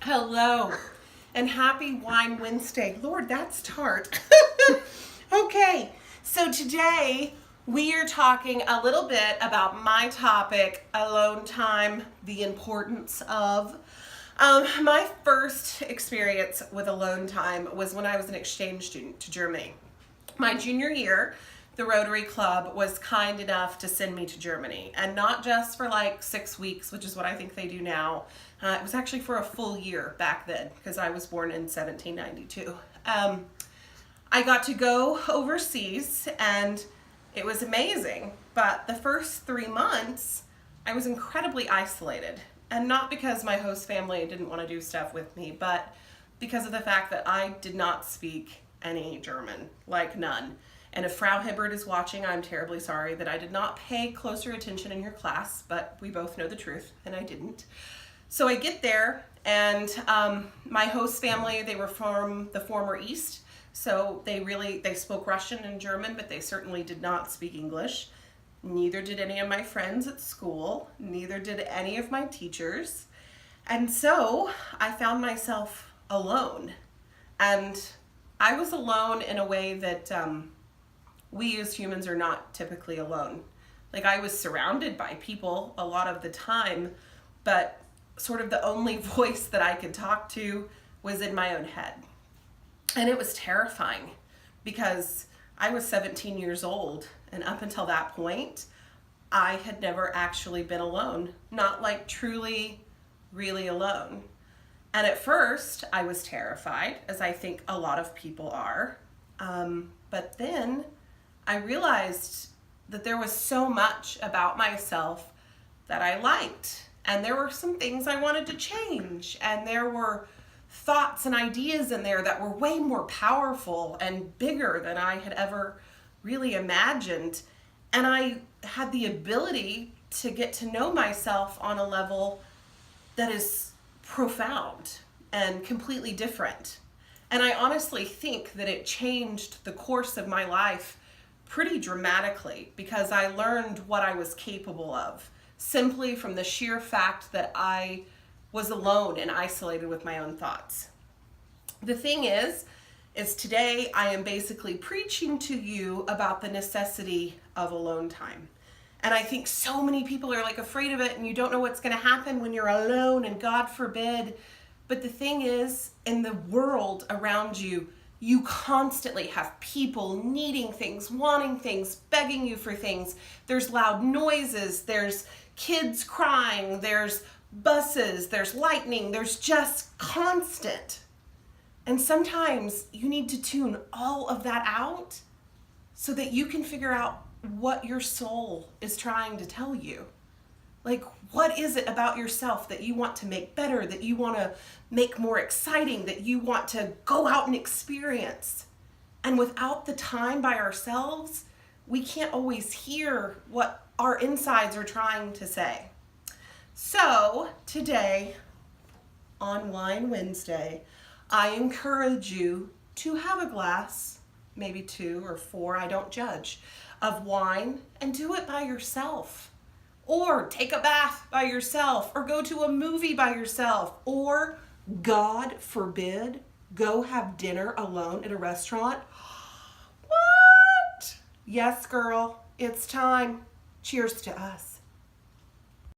Hello, and happy Wine Wednesday. Lord, that's tart. Okay, so today we are talking a little bit about my topic, alone time, the importance of. My first experience with alone time was when I was an exchange student to Germany. My junior year, the Rotary Club was kind enough to send me to Germany, and not just for like 6 weeks, which is what I think they do now. It was actually for a full year back then because I was born in 1792. I got to go overseas and it was amazing, but the first 3 months I was incredibly isolated. And not because my host family didn't want to do stuff with me, but because of the fact that I did not speak any German, like none. And if Frau Hibbert is watching, I'm terribly sorry that I did not pay closer attention in your class, but we both know the truth, and I didn't. So I get there, and my host family, they were from the former East, so they spoke Russian and German, but they certainly did not speak English. Neither did any of my friends at school, neither did any of my teachers. And so I found myself alone. And I was alone in a way that we as humans are not typically alone. Like, I was surrounded by people a lot of the time, but sort of the only voice that I could talk to was in my own head. And it was terrifying because I was 17 years old, and up until that point, I had never actually been alone. Not like truly, really alone. And at first, I was terrified, as I think a lot of people are. But then I realized that there was so much about myself that I liked. And there were some things I wanted to change. And there were thoughts and ideas in there that were way more powerful and bigger than I had ever really imagined. And I had the ability to get to know myself on a level that is profound and completely different. And I honestly think that it changed the course of my life pretty dramatically because I learned what I was capable of simply from the sheer fact that I was alone and isolated with my own thoughts. The thing is today I am basically preaching to you about the necessity of alone time. And I think so many people are like afraid of it, and you don't know what's going to happen when you're alone, and God forbid. But the thing is, in the world around you, you constantly have people needing things, wanting things, begging you for things. There's loud noises, there's kids crying, there's buses, there's lightning, there's just constant. And sometimes you need to tune all of that out so that you can figure out what your soul is trying to tell you. Like, what is it about yourself that you want to make better, that you want to make more exciting, that you want to go out and experience? And without the time by ourselves, we can't always hear what our insides are trying to say. So today, on Wine Wednesday, I encourage you to have a glass, maybe 2 or 4, I don't judge, of wine, and do it by yourself. Or take a bath by yourself, or go to a movie by yourself, or, God forbid, go have dinner alone at a restaurant. What? Yes, girl, it's time. Cheers to us.